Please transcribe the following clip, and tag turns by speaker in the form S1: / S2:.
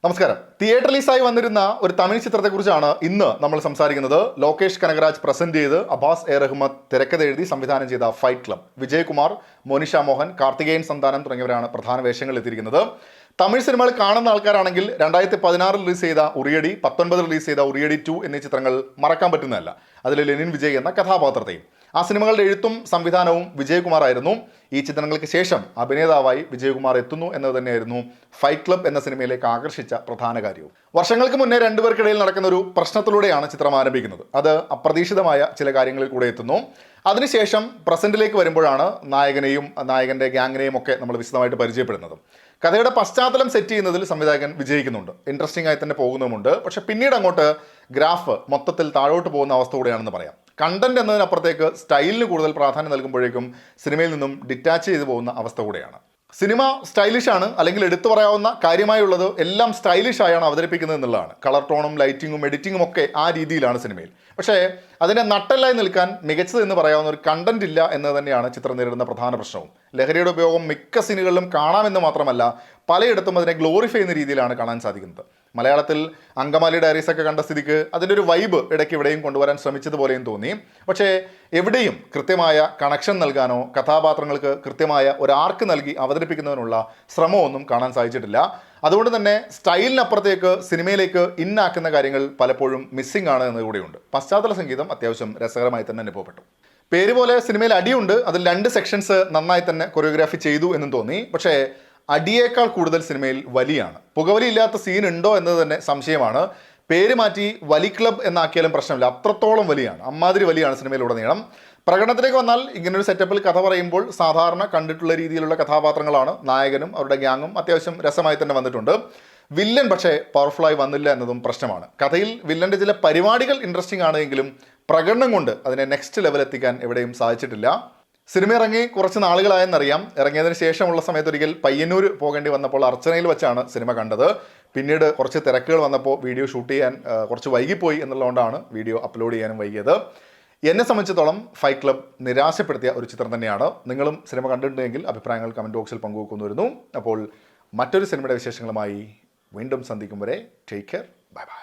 S1: നമസ്കാരം. തിയേറ്റർ റിലീസായി വന്നിരുന്ന ഒരു തമിഴ് ചിത്രത്തെക്കുറിച്ചാണ് ഇന്ന് നമ്മൾ സംസാരിക്കുന്നത്. ലോകേഷ് കനകരാജ് പ്രസന്റ് ചെയ്ത് അബ്ബാസ് എ റഹ്മത്ത് തിരക്കഥ എഴുതി സംവിധാനം ചെയ്ത ഫൈറ്റ് ക്ലബ്. വിജയകുമാർ, മോനിഷ മോഹൻ, കാർത്തികേയൻ സന്താനം തുടങ്ങിയവരാണ് പ്രധാന വേഷങ്ങളിൽ എത്തിയിരിക്കുന്നത്. തമിഴ് സിനിമകൾ കാണുന്ന ആൾക്കാരാണെങ്കിൽ 2016 റിലീസ് ചെയ്ത ഉറിയടി, 19 റിലീസ് ചെയ്ത ഉറിയടി 2 എന്നീ ചിത്രങ്ങൾ മറക്കാൻ പറ്റുന്നതല്ല. അതിൽ ലെനിൻ വിജയ് എന്ന കഥാപാത്രത്തെയും. ആ സിനിമകളുടെ എഴുത്തും സംവിധാനവും വിജയകുമാർ ആയിരുന്നു. ഈ ചിത്രങ്ങൾക്ക് ശേഷം അഭിനേതാവായി വിജയകുമാർ എത്തുന്നു എന്നത് തന്നെയായിരുന്നു ഫൈറ്റ് ക്ലബ് എന്ന സിനിമയിലേക്ക് ആകർഷിച്ച പ്രധാന കാര്യവും. വർഷങ്ങൾക്ക് മുന്നേ രണ്ടുപേർക്കിടയിൽ നടക്കുന്ന ഒരു പ്രശ്നത്തിലൂടെയാണ് ചിത്രം ആരംഭിക്കുന്നത്. അത് അപ്രതീക്ഷിതമായ ചില കാര്യങ്ങളിൽ കൂടെ എത്തുന്നു. അതിനുശേഷം പ്രസന്റിലേക്ക് വരുമ്പോഴാണ് നായകനെയും നായകന്റെ ഗ്യാങ്ങിനെയും ഒക്കെ നമ്മൾ വിശദമായിട്ട് പരിചയപ്പെടുന്നത്. കഥയുടെ പശ്ചാത്തലം സെറ്റ് ചെയ്യുന്നതിൽ സംവിധായകൻ വിജയിക്കുന്നുണ്ട്. ഇൻട്രസ്റ്റിംഗ് ആയി തന്നെ പോകുന്നുമുണ്ട്. പക്ഷെ പിന്നീട് അങ്ങോട്ട് ഗ്രാഫ് മൊത്തത്തിൽ താഴോട്ട് പോകുന്ന അവസ്ഥ കൂടെയാണെന്ന് പറയാം. കണ്ടന്റ് എന്നതിനപ്പുറത്തേക്ക് സ്റ്റൈലിന് കൂടുതൽ പ്രാധാന്യം നൽകുമ്പോഴേക്കും സിനിമയിൽ നിന്നും ഡിറ്റാച്ച് ചെയ്തു പോകുന്ന അവസ്ഥ കൂടെയാണ്. സിനിമ സ്റ്റൈലിഷ് ആണ്, അല്ലെങ്കിൽ എടുത്തു പറയാവുന്ന കാര്യമായുള്ളത് എല്ലാം സ്റ്റൈലിഷ് ആയാണ് അവതരിപ്പിക്കുന്നത് എന്നുള്ളതാണ്. കളർ ടോണും ലൈറ്റിങ്ങും എഡിറ്റിങ്ങും ഒക്കെ ആ രീതിയിലാണ് സിനിമയിൽ. പക്ഷേ അതിനെ നട്ടെല്ലായി നിൽക്കാൻ മികച്ചത് എന്ന് പറയാവുന്ന ഒരു കണ്ടന്റ് ഇല്ല എന്ന് തന്നെയാണ് ചിത്രം നേരിടുന്ന പ്രധാന പ്രശ്നവും. ലഹരിയുടെ ഉപയോഗം മിക്ക സീനുകളിലും കാണാമെന്ന് മാത്രമല്ല, പലയിടത്തും അതിനെ ഗ്ലോറിഫൈ ചെയ്യുന്ന രീതിയിലാണ് കാണാൻ സാധിക്കുന്നത്. മലയാളത്തിൽ അങ്കമാലി ഡയറീസ് ഒക്കെ കണ്ട സ്ഥിതിക്ക് അതിൻ്റെ ഒരു വൈബ് ഇടയ്ക്ക് ഇവിടെയും കൊണ്ടുവരാൻ ശ്രമിച്ചതുപോലെയും തോന്നി. പക്ഷേ എവിടെയും കൃത്യമായ കണക്ഷൻ നൽകാനോ കഥാപാത്രങ്ങൾക്ക് കൃത്യമായ ഒരു ആർക്ക് നൽകി അവതരിപ്പിക്കുന്നതിനുള്ള ശ്രമമൊന്നും കാണാൻ സാധിച്ചിട്ടില്ല. അതുകൊണ്ട് തന്നെ സ്റ്റൈലിനപ്പുറത്തേക്ക് സിനിമയിലേക്ക് ഇന്നാക്കുന്ന കാര്യങ്ങൾ പലപ്പോഴും മിസ്സിംഗ് ആണ് എന്നതുകൂടിയുണ്ട്. പശ്ചാത്തല സംഗീതം അത്യാവശ്യം രസകരമായി തന്നെ അനുഭവപ്പെട്ടു. പേര് പോലെ സിനിമയിൽ അടിയുണ്ട്. അതിൽ 2 സെക്ഷൻസ് നന്നായി തന്നെ കൊറിയോഗ്രാഫി ചെയ്തു എന്നും തോന്നി. പക്ഷേ അടിയേക്കാൾ കൂടുതൽ സിനിമയിൽ വലിയാണ്. പുകവലി ഇല്ലാത്ത സീൻ ഉണ്ടോ എന്നത് തന്നെ സംശയമാണ്. പേര് മാറ്റി വലി ക്ലബ് എന്നാക്കിയാലും പ്രശ്നമില്ല. അത്രത്തോളം വലിയാണ്, അമ്മാതിരി വലിയാണ് സിനിമയിലുടനീളം. പ്രകടനത്തിലേക്ക് വന്നാൽ ഇങ്ങനൊരു സെറ്റപ്പിൽ കഥ പറയുമ്പോൾ സാധാരണ കണ്ടിട്ടുള്ള രീതിയിലുള്ള കഥാപാത്രങ്ങളാണ്. നായകനും അവരുടെ ഗ്യാങ്ങും അത്യാവശ്യം രസമായി തന്നെ വന്നിട്ടുണ്ട്. വില്ലൻ പക്ഷേ പവർഫുള്ളായി വന്നില്ല എന്നതും പ്രശ്നമാണ്. കഥയിൽ വില്ലൻ്റെ ചില പരിപാടികൾ ഇൻട്രസ്റ്റിംഗ് ആണെങ്കിലും പ്രകടനം കൊണ്ട് അതിനെ നെക്സ്റ്റ് ലെവൽ എത്തിക്കാൻ എവിടെയും സാധിച്ചിട്ടില്ല. സിനിമ ഇറങ്ങി കുറച്ച് നാളുകളായെന്നറിയാം. ഇറങ്ങിയതിന് ശേഷമുള്ള സമയത്ത് ഒരിക്കൽ പയ്യന്നൂർ പോകേണ്ടി വന്നപ്പോൾ അർച്ചനയിൽ വെച്ചാണ് സിനിമ കണ്ടത്. പിന്നീട് കുറച്ച് തിരക്കുകൾ വന്നപ്പോൾ വീഡിയോ ഷൂട്ട് ചെയ്യാൻ കുറച്ച് വൈകിപ്പോയി എന്നുള്ളതുകൊണ്ടാണ് വീഡിയോ അപ്ലോഡ് ചെയ്യാനും വൈകിയത്. എന്നെ സംബന്ധിച്ചിടത്തോളം ഫൈറ്റ് ക്ലബ് നിരാശപ്പെടുത്തിയ ഒരു ചിത്രം തന്നെയാണ്. നിങ്ങളും സിനിമ കണ്ടിട്ടുണ്ടെങ്കിൽ അഭിപ്രായങ്ങൾ കമൻറ്റ് ബോക്സിൽ പങ്കുവെക്കുന്നു വരുന്നു. അപ്പോൾ മറ്റൊരു സിനിമയുടെ വിശേഷങ്ങളുമായി വീണ്ടും സന്ധിക്കും വരെ ടേക്ക് കെയർ, ബൈ ബൈ.